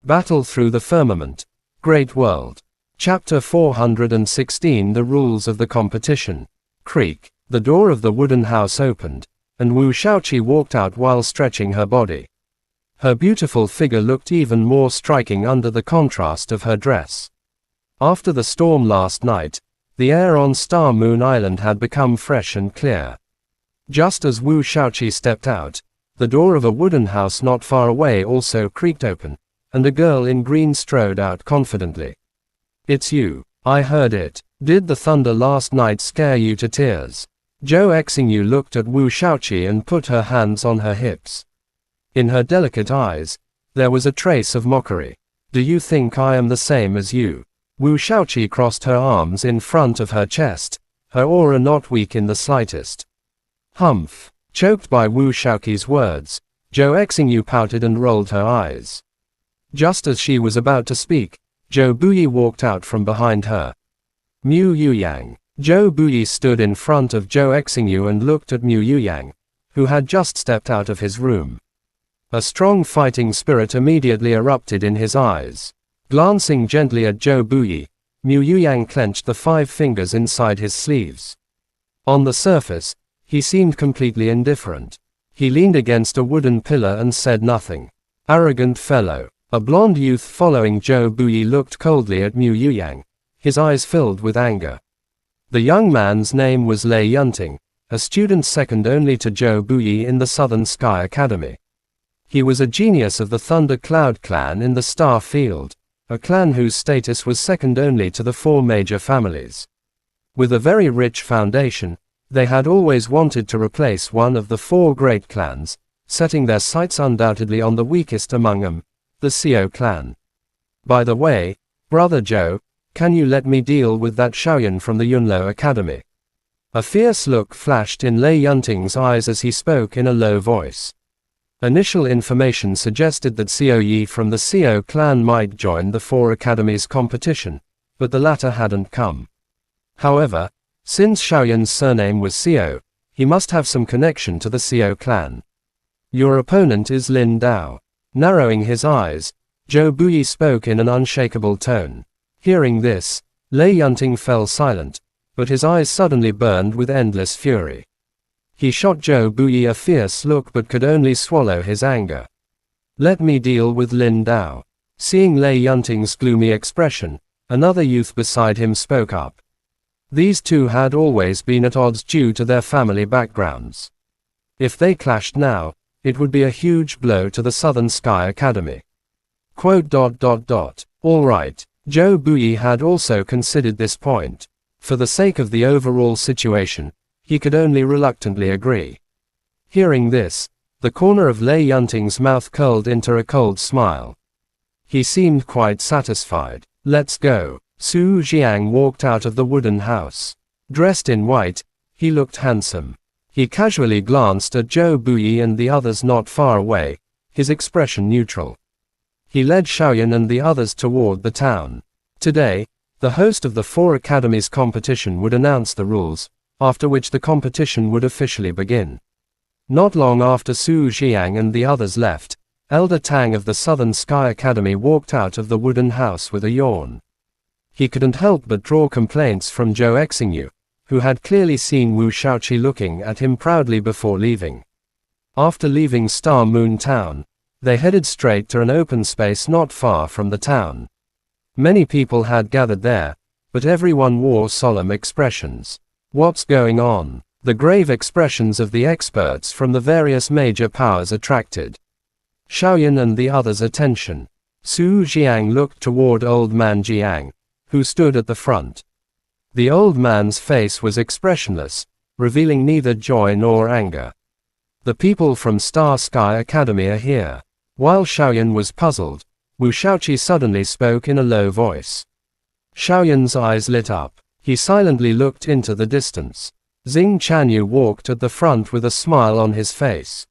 Battle through the firmament. Great world. Chapter 416 The rules of the competition. Creak. The door of the wooden house opened, and Wu Shaoqi walked out while stretching her body. Her beautiful figure looked even more striking under the contrast of her dress. After the storm last night, the air on Star Moon Island had become fresh and clear. Just as Wu Shaoqi stepped out, the door of a wooden house not far away also creaked open, and a girl in green strode out confidently. "It's you. I heard it. Did the thunder last night scare you to tears?" Zhou Exingyu looked at Wu Shaoqi and put her hands on her hips. In her delicate eyes, there was a trace of mockery. "Do you think I am the same as you?" Wu Shaoqi crossed her arms in front of her chest, her aura not weak in the slightest. "Humph." Choked by Wu Shaoqi's words, Zhou Exingyu pouted and rolled her eyes. Just as she was about to speak, Zhou Buyi walked out from behind her. Mu Yuyang. Zhou Buyi stood in front of Zhou Exingyu and looked at Mu Yuyang, who had just stepped out of his room. A strong fighting spirit immediately erupted in his eyes. Glancing gently at Zhou Buyi, Mu Yuyang clenched the 5 fingers inside his sleeves. On the surface, he seemed completely indifferent. He leaned against a wooden pillar and said nothing. Arrogant fellow. A blonde youth following Zhou Buyi looked coldly at Mu Yuyang, his eyes filled with anger. The young man's name was Lei Yunting, a student second only to Zhou Buyi in the Southern Sky Academy. He was a genius of the Thunder Cloud clan in the Star Field, a clan whose status was second only to the 4 major families. With a very rich foundation, they had always wanted to replace one of the 4 great clans, setting their sights undoubtedly on the weakest among them, the Xiao clan. "By the way, brother Zhou, can you let me deal with that Shaoyan from the Yunlo Academy?" A fierce look flashed in Lei Yunting's eyes as he spoke in a low voice. Initial information suggested that Xiao Yi from the Xiao clan might join the 4 academies competition, but the latter hadn't come. However, since Shaoyan's surname was Xiao, he must have some connection to the Xiao clan. "Your opponent is Lin Dao." Narrowing his eyes, Zhou Buyi spoke in an unshakable tone. Hearing this, Lei Yunting fell silent, but his eyes suddenly burned with endless fury. He shot Zhou Buyi a fierce look but could only swallow his anger. "Let me deal with Lin Dao." Seeing Lei Yunting's gloomy expression, another youth beside him spoke up. These two had always been at odds due to their family backgrounds. If they clashed now, it would be a huge blow to the Southern Sky Academy. All right. Zhou Buyi had also considered this point. For the sake of the overall situation, he could only reluctantly agree. Hearing this, the corner of Lei Yunting's mouth curled into a cold smile. He seemed quite satisfied. "Let's go." Su Jiang walked out of the wooden house. Dressed in white, he looked handsome. He casually glanced at Zhou Buyi and the others not far away, his expression neutral. He led Shaoyan and the others toward the town. Today, the host of the 4 academies competition would announce the rules, after which the competition would officially begin. Not long after Su Jiang and the others left, Elder Tang of the Southern Sky Academy walked out of the wooden house with a yawn. He couldn't help but draw complaints from Zhou Exingyu, who had clearly seen Wu Shaoqi looking at him proudly before leaving. After leaving Star Moon Town, they headed straight to an open space not far from the town. Many people had gathered there, but everyone wore solemn expressions. What's going on? The grave expressions of the experts from the various major powers attracted Shaoyan and the others' attention. Su Jiang looked toward Old Man Jiang, who stood at the front. The old man's face was expressionless, revealing neither joy nor anger. "The people from Star Sky Academy are here." While Shaoyan was puzzled, Wu Shaoqi suddenly spoke in a low voice. Shaoyan's eyes lit up. He silently looked into the distance. Xing Chanyu walked at the front with a smile on his face.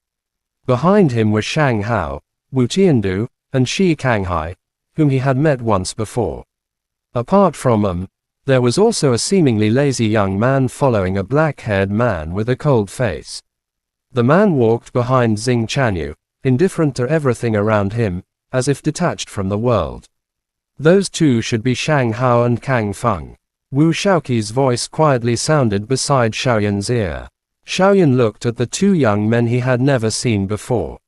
Behind him were Shang Hao, Wu Tiandu, and Shi Kanghai, whom he had met once before. Apart from them, there was also a seemingly lazy young man following a black-haired man with a cold face. The man walked behind Xing Chanyu, indifferent to everything around him, as if detached from the world. Those two should be Shang Hao and Kang Feng. Wu Shaoqi's voice quietly sounded beside Xiaoyan's ear. Xiaoyan looked at the two young men he had never seen before.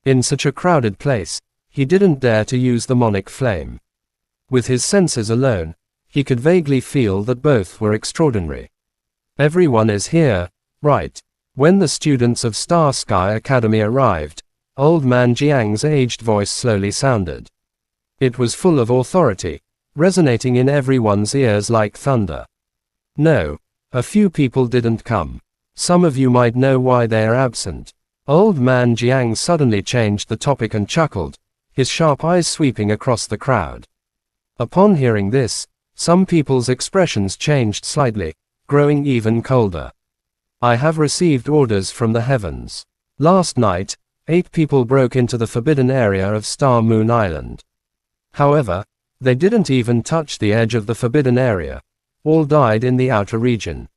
In such a crowded place, he didn't dare to use the monic flame. With his senses alone, he could vaguely feel that both were extraordinary. Everyone is here, right? When the students of Star Sky Academy arrived, Old Man Jiang's aged voice slowly sounded. It was full of authority, resonating in everyone's ears like thunder. No, a few people didn't come. Some of you might know why they are absent. Old Man Jiang suddenly changed the topic and chuckled, his sharp eyes sweeping across the crowd. Upon hearing this, some people's expressions changed slightly, growing even colder. I have received orders from the heavens. Last night, 8 people broke into the forbidden area of Star Moon Island. However, they didn't even touch the edge of the forbidden area. All died in the outer region.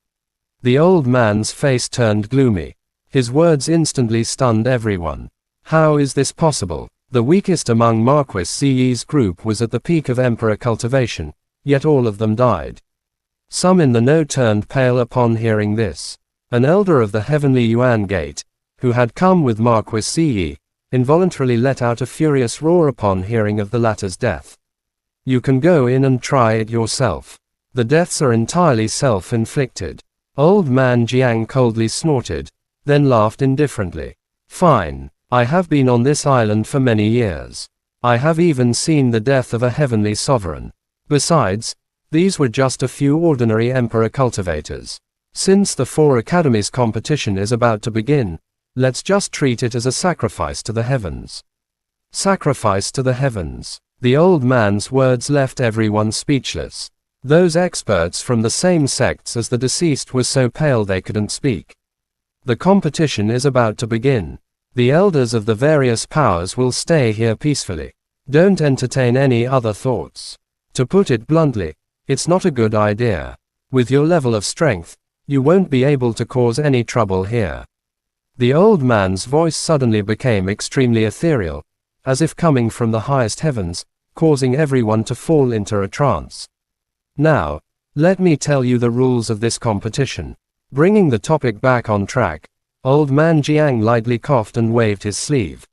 The old man's face turned gloomy. His words instantly stunned everyone. How is this possible? The weakest among Marquis Ziyi's group was at the peak of Emperor cultivation, yet all of them died. Some in the know turned pale upon hearing this. An elder of the Heavenly Yuan Gate, who had come with Marquis Ziyi, involuntarily let out a furious roar upon hearing of the latter's death. You can go in and try it yourself. The deaths are entirely self-inflicted. Old Man Jiang coldly snorted, then laughed indifferently. Fine. I have been on this island for many years. I have even seen the death of a heavenly sovereign. Besides, these were just a few ordinary emperor cultivators. Since the 4 academies competition is about to begin, let's just treat it as a sacrifice to the heavens. Sacrifice to the heavens. The old man's words left everyone speechless. Those experts from the same sects as the deceased were so pale they couldn't speak. The competition is about to begin. The elders of the various powers will stay here peacefully. Don't entertain any other thoughts. To put it bluntly, it's not a good idea. With your level of strength, you won't be able to cause any trouble here. The old man's voice suddenly became extremely ethereal, as if coming from the highest heavens, causing everyone to fall into a trance. Now, let me tell you the rules of this competition. Bringing the topic back on track, Old Man Jiang lightly coughed and waved his sleeve.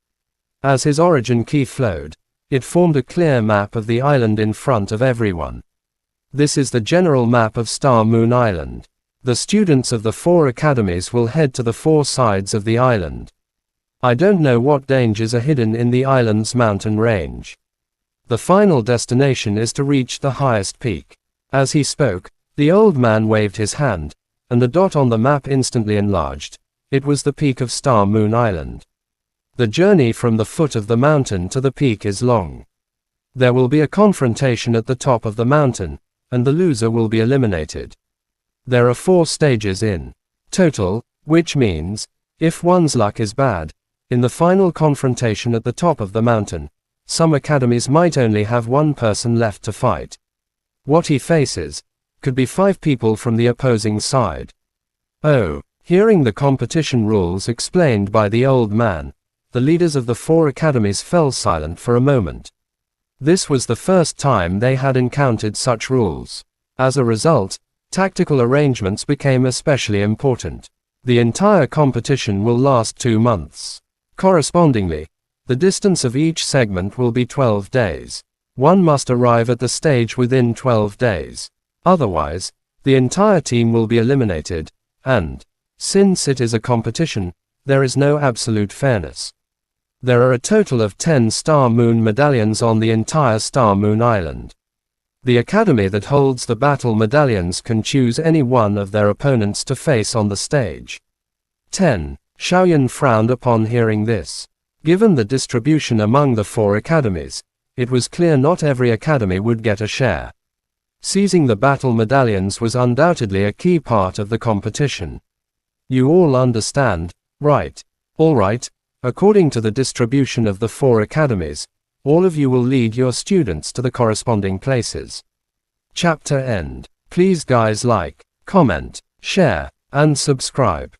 As his origin key flowed, it formed a clear map of the island in front of everyone. This is the general map of Star Moon Island. The students of the 4 academies will head to the 4 sides of the island. I don't know what dangers are hidden in the island's mountain range. The final destination is to reach the highest peak. As he spoke, the old man waved his hand, and the dot on the map instantly enlarged. It was the peak of Star Moon Island. The journey from the foot of the mountain to the peak is long. There will be a confrontation at the top of the mountain, and the loser will be eliminated. There are 4 stages in total, which means, if one's luck is bad, in the final confrontation at the top of the mountain, some academies might only have 1 person left to fight. What he faces could be 5 people from the opposing side. Oh. Hearing the competition rules explained by the old man, the leaders of the 4 academies fell silent for a moment. This was the first time they had encountered such rules. As a result, tactical arrangements became especially important. The entire competition will last 2 months. Correspondingly, the distance of each segment will be 12 days. One must arrive at the stage within 12 days. Otherwise, the entire team will be eliminated, and since it is a competition, there is no absolute fairness. There are a total of 10 Star Moon medallions on the entire Star Moon Island. The academy that holds the battle medallions can choose any one of their opponents to face on the stage. 10. Xiaoyan frowned upon hearing this. Given the distribution among the 4 academies, it was clear not every academy would get a share. Seizing the battle medallions was undoubtedly a key part of the competition. You all understand, right? Alright, according to the distribution of the 4 academies, all of you will lead your students to the corresponding places. Chapter end. Please guys like, comment, share, and subscribe.